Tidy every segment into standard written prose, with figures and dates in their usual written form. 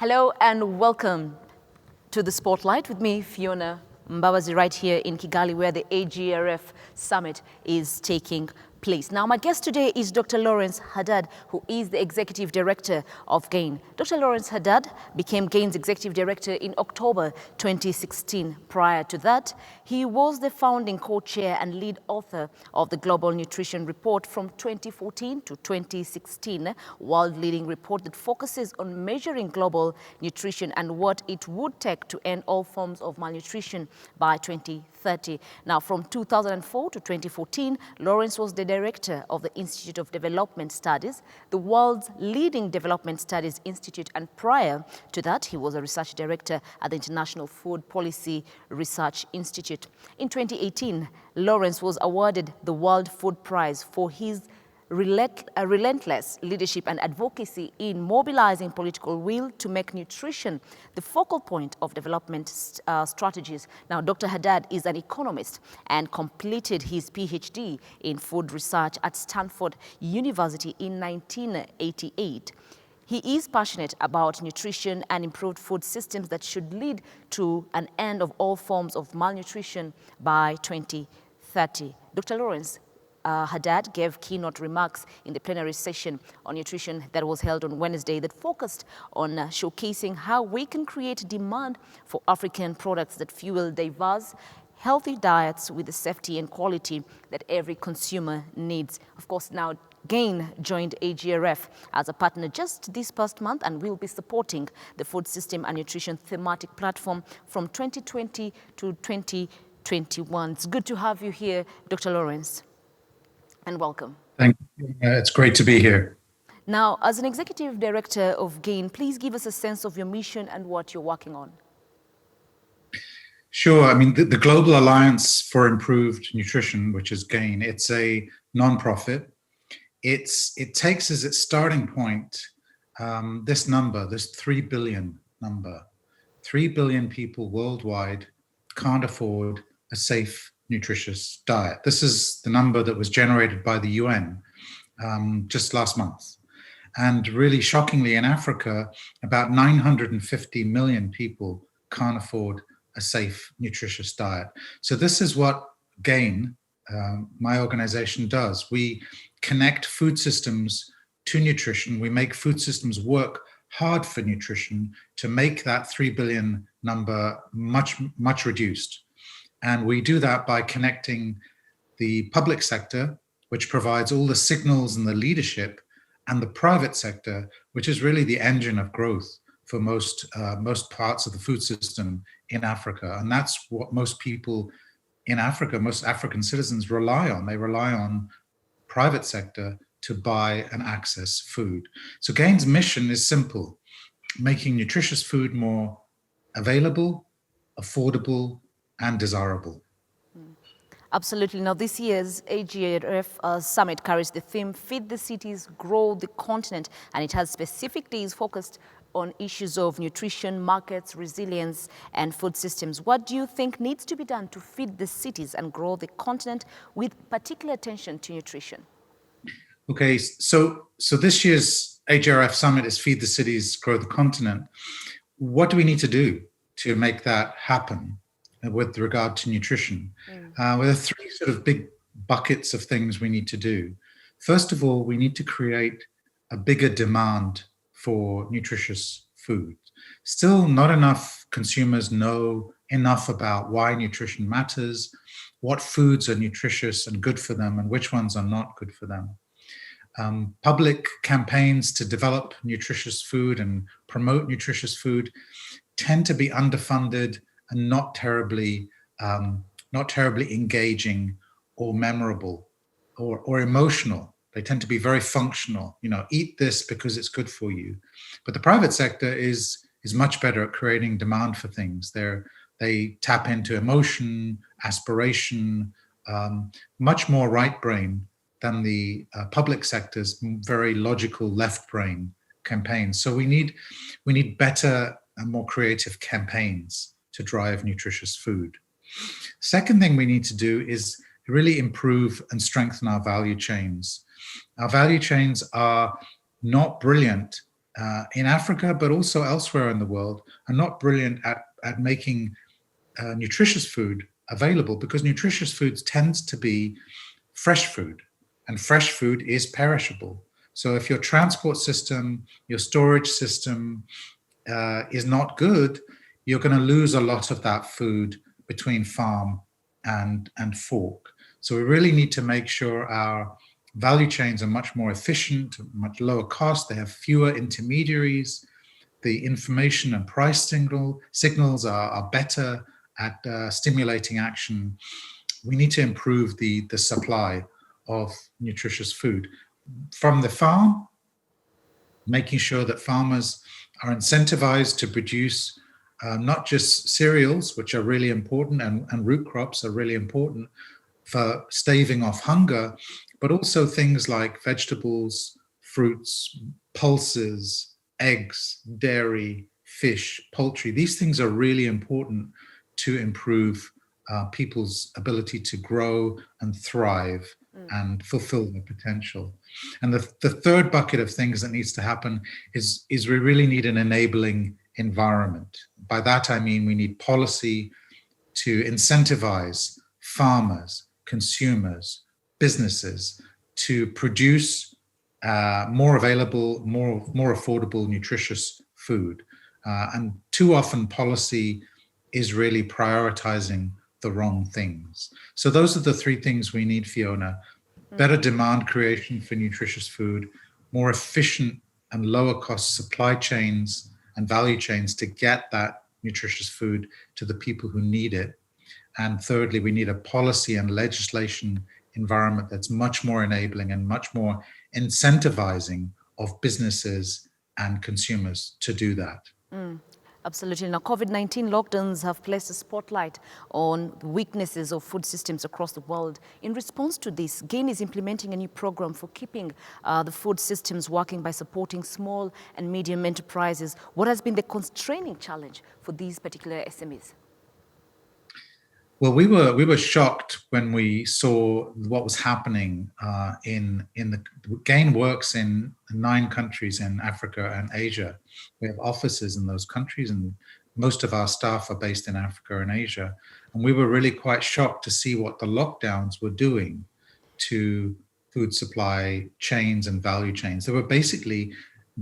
Hello and welcome to the Spotlight with me, Fiona Mbabazi, right here in Kigali, where the AGRF Summit is taking place. Now, my guest today is Dr. Lawrence Haddad, who is the Executive Director of GAIN. Dr. Lawrence Haddad became GAIN's Executive Director in October 2016. Prior to that, he was the founding co-chair and lead author of the Global Nutrition Report from 2014 to 2016, world-leading report that focuses on measuring global nutrition and what it would take to end all forms of malnutrition by 2030. Now, from 2004 to 2014, Lawrence was the director of the Institute of Development Studies, the world's leading development studies institute, and prior to that, he was a research director at the International Food Policy Research Institute. In 2018, Lawrence was awarded the World Food Prize for his relentless leadership and advocacy in mobilizing political will to make nutrition the focal point of development strategies. Now, Dr. Haddad is an economist and completed his PhD in food research at Stanford University in 1988. He is passionate about nutrition and improved food systems that should lead to an end of all forms of malnutrition by 2030. Dr. Lawrence Haddad gave keynote remarks in the plenary session on nutrition that was held on Wednesday that focused on showcasing how we can create demand for African products that fuel diverse, healthy diets with the safety and quality that every consumer needs. Of course, now GAIN joined AGRF as a partner just this past month and will be supporting the food system and nutrition thematic platform from 2020 to 2021. It's good to have you here, Dr. Lawrence. And welcome. Thank you. It's great to be here. Now, as an executive director of GAIN, please give us a sense of your mission and what you're working on. Sure. I mean, the Global Alliance for Improved Nutrition, which is GAIN, it's a nonprofit. It takes as its starting point this number, this 3 billion number. 3 billion people worldwide can't afford a safe, nutritious diet. This is the number that was generated by the UN just last month. And really shockingly, in Africa, about 950 million people can't afford a safe, nutritious diet. So this is what GAIN, my organization, does. We connect food systems to nutrition. We make food systems work hard for nutrition to make that 3 billion number much, much reduced. And we do that by connecting the public sector, which provides all the signals and the leadership, and the private sector, which is really the engine of growth for most parts of the food system in Africa. And that's what most people in Africa, most African citizens rely on. They rely on private sector to buy and access food. So GAIN's mission is simple: making nutritious food more available, affordable, and desirable. Absolutely. Now, this year's AGRF Summit carries the theme, Feed the Cities, Grow the Continent, and it has specific days focused on issues of nutrition, markets, resilience, and food systems. What do you think needs to be done to feed the cities and grow the continent with particular attention to nutrition? Okay, so this year's AGRF Summit is Feed the Cities, Grow the Continent. What do we need to do to make that happen with regard to nutrition? Well, there are three sort of big buckets of things we need to do. First of all, we need to create a bigger demand for nutritious food. Still not enough consumers know enough about why nutrition matters, what foods are nutritious and good for them, and which ones are not good for them. Public campaigns to develop nutritious food and promote nutritious food tend to be underfunded and not terribly engaging or memorable or emotional. They tend to be very functional. You know, eat this because it's good for you. But the private sector is much better at creating demand for things. They tap into emotion, aspiration, much more right brain than the public sector's very logical left brain campaigns. So we need better and more creative campaigns to drive nutritious food. Second thing we need to do is really improve and strengthen our value chains. Our value chains are not brilliant in Africa, but also elsewhere in the world, are not brilliant at making nutritious food available, because nutritious foods tends to be fresh food, and fresh food is perishable. So if your transport system, your storage system is not good, you're going to lose a lot of that food between farm and fork. So we really need to make sure our value chains are much more efficient, much lower cost. They have fewer intermediaries. The information and price signals are better at stimulating action. We need to improve the supply of nutritious food from the farm, making sure that farmers are incentivized to produce not just cereals, which are really important, and root crops are really important for staving off hunger, but also things like vegetables, fruits, pulses, eggs, dairy, fish, poultry. These things are really important to improve people's ability to grow and thrive and fulfill their potential. And the third bucket of things that needs to happen is we really need an enabling environment. By that I mean we need policy to incentivize farmers, consumers, businesses to produce more available, more affordable, nutritious food. And too often policy is really prioritizing the wrong things. So those are the three things we need, Fiona. Better demand creation for nutritious food, more efficient and lower cost supply chains and value chains to get that nutritious food to the people who need it. And thirdly, we need a policy and legislation environment that's much more enabling and much more incentivizing of businesses and consumers to do that. Absolutely. Now, COVID-19 lockdowns have placed a spotlight on the weaknesses of food systems across the world. In response to this, GAIN is implementing a new program for keeping the food systems working by supporting small and medium enterprises. What has been the constraining challenge for these particular SMEs? Well, we were shocked when we saw what was happening in the GAIN works in 9 countries in Africa and Asia. We have offices in those countries, and most of our staff are based in Africa and Asia. And we were really quite shocked to see what the lockdowns were doing to food supply chains and value chains. They were basically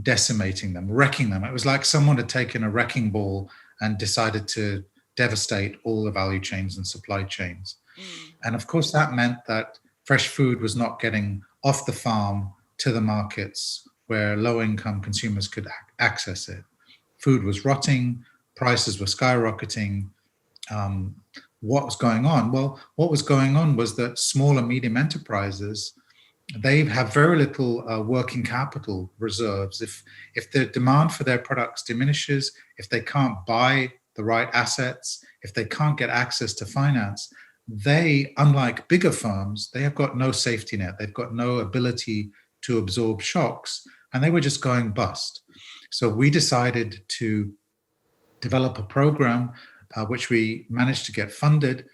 decimating them, wrecking them. It was like someone had taken a wrecking ball and decided to devastate all the value chains and supply chains. And of course, that meant that fresh food was not getting off the farm to the markets where low-income consumers could access it. Food was rotting, prices were skyrocketing. What was going on? Well, what was going on was that small and medium enterprises, they have very little working capital reserves. If the demand for their products diminishes, if they can't buy the right assets, if they can't get access to finance, they, unlike bigger firms, they have got no safety net. They've got no ability to absorb shocks, and they were just going bust. So we decided to develop a program which we managed to get funded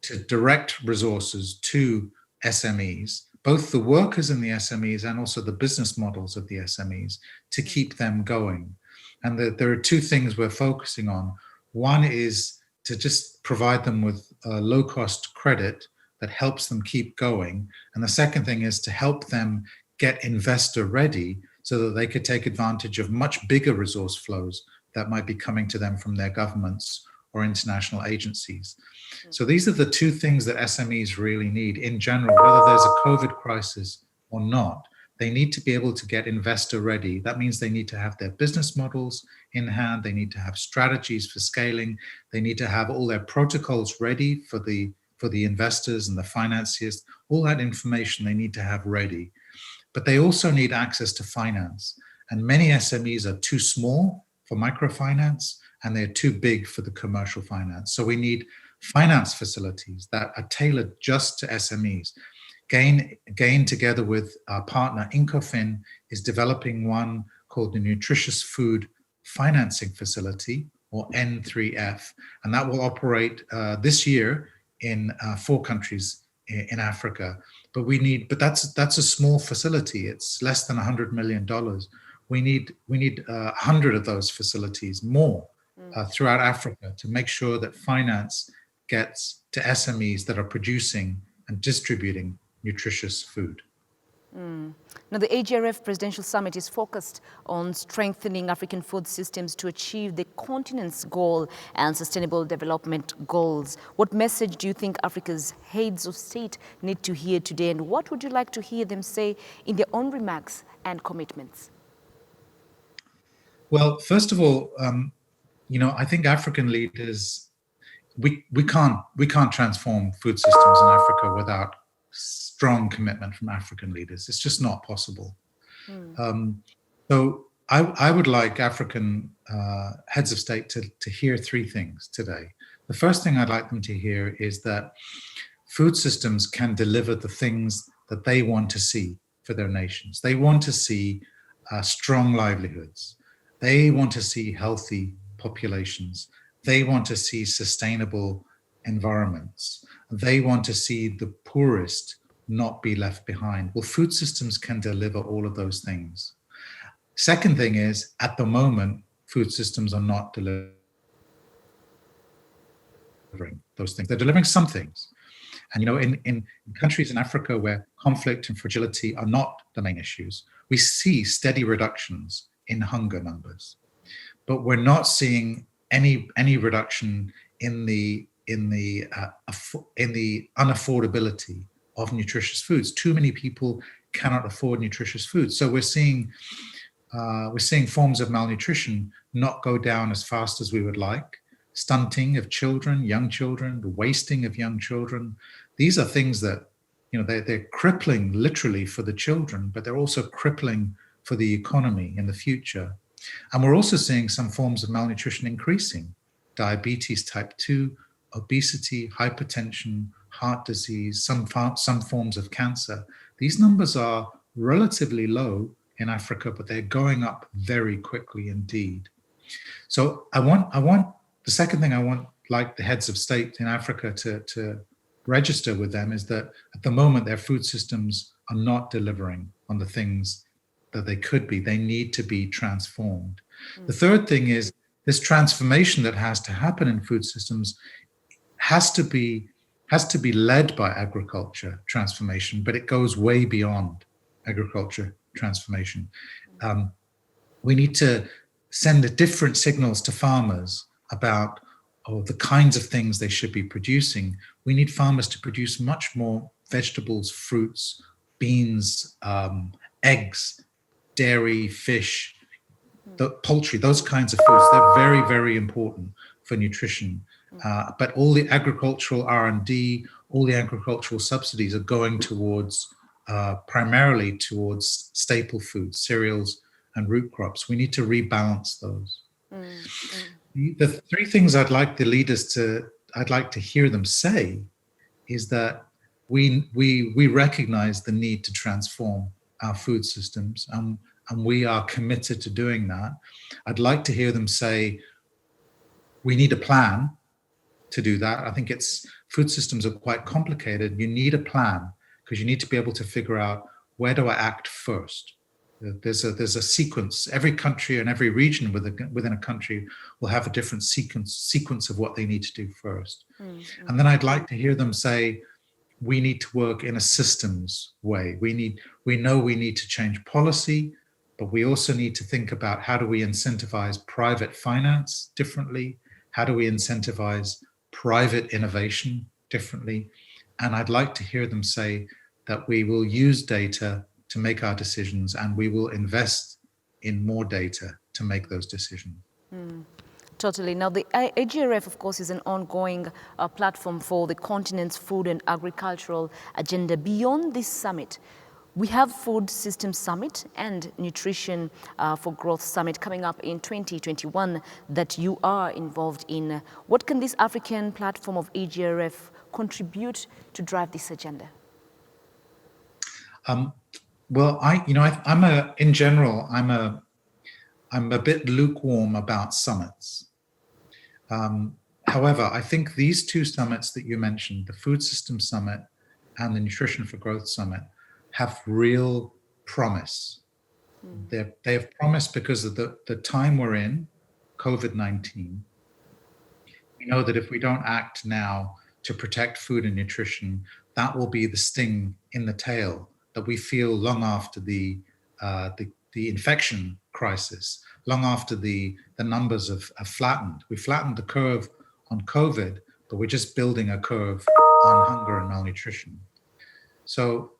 to direct resources to SMEs, both the workers in the SMEs and also the business models of the SMEs, to keep them going. And there are 2 things we're focusing on. One is to just provide them with low-cost credit that helps them keep going. And the second thing is to help them get investor ready so that they could take advantage of much bigger resource flows that might be coming to them from their governments or international agencies. So these are the 2 things that SMEs really need in general, whether there's a COVID crisis or not. They need to be able to get investor ready. That means they need to have their business models in hand. They need to have strategies for scaling. They need to have all their protocols ready for the investors and the financiers. All that information they need to have ready. But they also need access to finance. And many SMEs are too small for microfinance, and they're too big for the commercial finance. So we need finance facilities that are tailored just to SMEs. GAIN, together with our partner Incofin, is developing one called the Nutritious Food Financing Facility, or N3F, and that will operate this year in 4 countries in Africa. But that's a small facility. It's less than $100 million. We need 100 of those facilities more throughout Africa to make sure that finance gets to SMEs that are producing and distributing nutritious food. Now, the AGRF Presidential Summit is focused on strengthening African food systems to achieve the continent's goal and sustainable development goals. What message do you think Africa's heads of state need to hear today, and what would you like to hear them say in their own remarks and commitments? Well, first of all, I think African leaders, we can't transform food systems in Africa without strong commitment from African leaders. It's just not possible. So I would like African heads of state to hear three things today. The first thing I'd like them to hear is that food systems can deliver the things that they want to see for their nations. They want to see strong livelihoods. They want to see healthy populations. They want to see sustainable environments. They want to see the poorest not be left behind. Well, food systems can deliver all of those things. Second thing is, at the moment, food systems are not delivering those things. They're delivering some things. And, in countries in Africa where conflict and fragility are not the main issues, we see steady reductions in hunger numbers. But we're not seeing any reduction in the unaffordability of nutritious foods. Too many people cannot afford nutritious foods. So we're seeing forms of malnutrition not go down as fast as we would like. Stunting of children, young children, the wasting of young children. These are things that, they're crippling literally for the children, but they're also crippling for the economy in the future. And we're also seeing some forms of malnutrition increasing. Diabetes type 2, obesity, hypertension, heart disease, some forms of cancer. These numbers are relatively low in Africa, but they're going up very quickly indeed. So the second thing I want, like the heads of state in Africa to register with them, is that at the moment their food systems are not delivering on the things that they could be. They need to be transformed. The third thing is this transformation that has to happen in food systems has to be led by agriculture transformation, but it goes way beyond agriculture transformation. We need to send different signals to farmers about the kinds of things they should be producing. We need farmers to produce much more vegetables, fruits, beans, eggs, dairy, fish, poultry, those kinds of foods. They're very, very important for nutrition. But all the agricultural R&D, all the agricultural subsidies are going primarily towards staple foods, cereals and root crops. We need to rebalance those. The three things I'd like to hear them say is that we recognize the need to transform our food systems, and we are committed to doing that. I'd like to hear them say we need a plan to do that. I think food systems are quite complicated. You need a plan because you need to be able to figure out, where do I act first? There's a sequence. Every country and every region within a country will have a different sequence of what they need to do first. And then I'd like to hear them say, we need to work in a systems way. We know we need to change policy, but we also need to think about, how do we incentivize private finance differently? How do we incentivize private innovation differently? And I'd like to hear them say that we will use data to make our decisions, and we will invest in more data to make those decisions. Totally. Now, the AGRF, of course, is an ongoing platform for the continent's food and agricultural agenda. Beyond this summit, we have Food Systems Summit and Nutrition for Growth Summit coming up in 2021 that you are involved in. What can this African platform of AGRF contribute to drive this agenda? Well, I'm a bit lukewarm about summits. However, I think these two summits that you mentioned, the Food Systems Summit and the Nutrition for Growth Summit, have real promise They have promised, because of the time we're in, COVID-19, we know that if we don't act now to protect food and nutrition, that will be the sting in the tail that we feel long after the infection crisis, long after the numbers have flattened. We flattened the curve on COVID, but we're just building a curve on hunger and malnutrition. So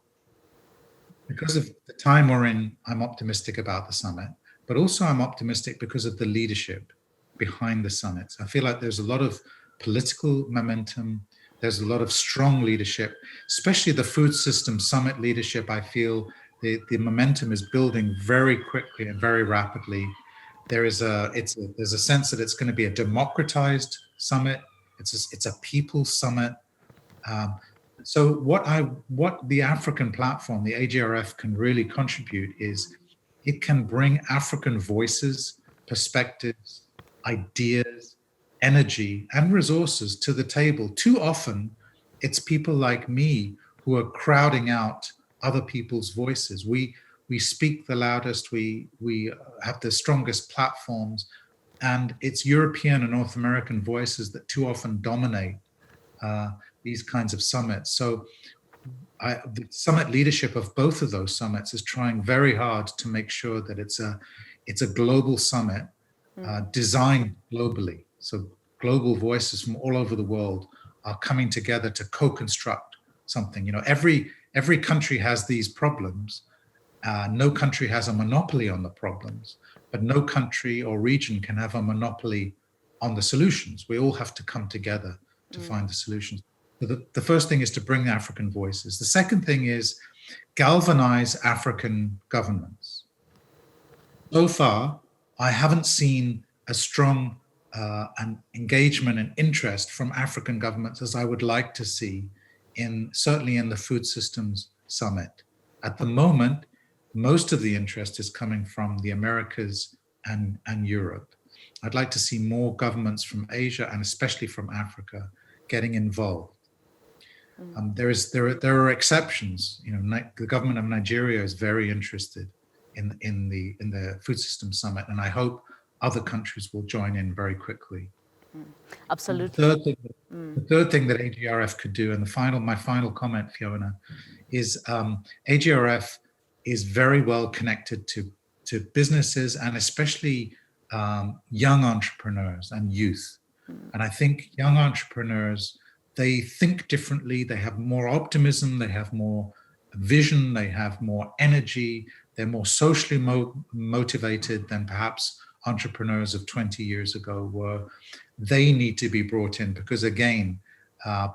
because of the time we're in, I'm optimistic about the summit, but also I'm optimistic because of the leadership behind the summit. I feel like there's a lot of political momentum. There's a lot of strong leadership, especially the food system summit leadership. I feel the momentum is building very quickly and very rapidly. There's a sense that it's going to be a democratized summit. It's a people's summit. So what the African platform, the AGRF, can really contribute is it can bring African voices, perspectives, ideas, energy, and resources to the table. Too often, it's people like me who are crowding out other people's voices. We speak the loudest, we have the strongest platforms, and it's European and North American voices that too often dominate these kinds of summits. So the summit leadership of both of those summits is trying very hard to make sure that it's a global summit designed globally. So global voices from all over the world are coming together to co-construct something. Every country has these problems. No country has a monopoly on the problems, but no country or region can have a monopoly on the solutions. We all have to come together to find the solutions. The first thing is to bring African voices. The second thing is galvanize African governments. So far, I haven't seen a strong engagement and interest from African governments as I would like to see, certainly in the Food Systems Summit. At the moment, most of the interest is coming from the Americas and Europe. I'd like to see more governments from Asia and especially from Africa getting involved. There are exceptions. The government of Nigeria is very interested in the Food Systems Summit, and I hope other countries will join in very quickly. Absolutely. The third thing that AGRF could do, and my final comment, Fiona, is AGRF is very well connected to businesses and especially young entrepreneurs and youth. And I think young entrepreneurs, they think differently, they have more optimism, they have more vision, they have more energy, they're more socially motivated than perhaps entrepreneurs of 20 years ago were. They need to be brought in because, again,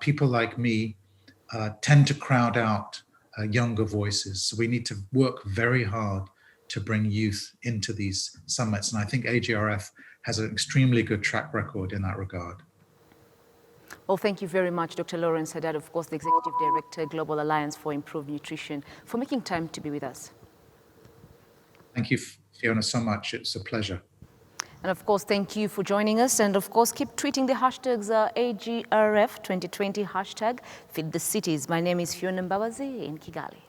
people like me tend to crowd out younger voices. So we need to work very hard to bring youth into these summits. And I think AGRF has an extremely good track record in that regard. Well, thank you very much, Dr. Lawrence Haddad, of course, the Executive Director, Global Alliance for Improved Nutrition, for making time to be with us. Thank you, Fiona, so much. It's a pleasure. And of course, thank you for joining us. And of course, keep tweeting the hashtags AGRF 2020 hashtag Feed the Cities. My name is Fiona Mbabazi in Kigali.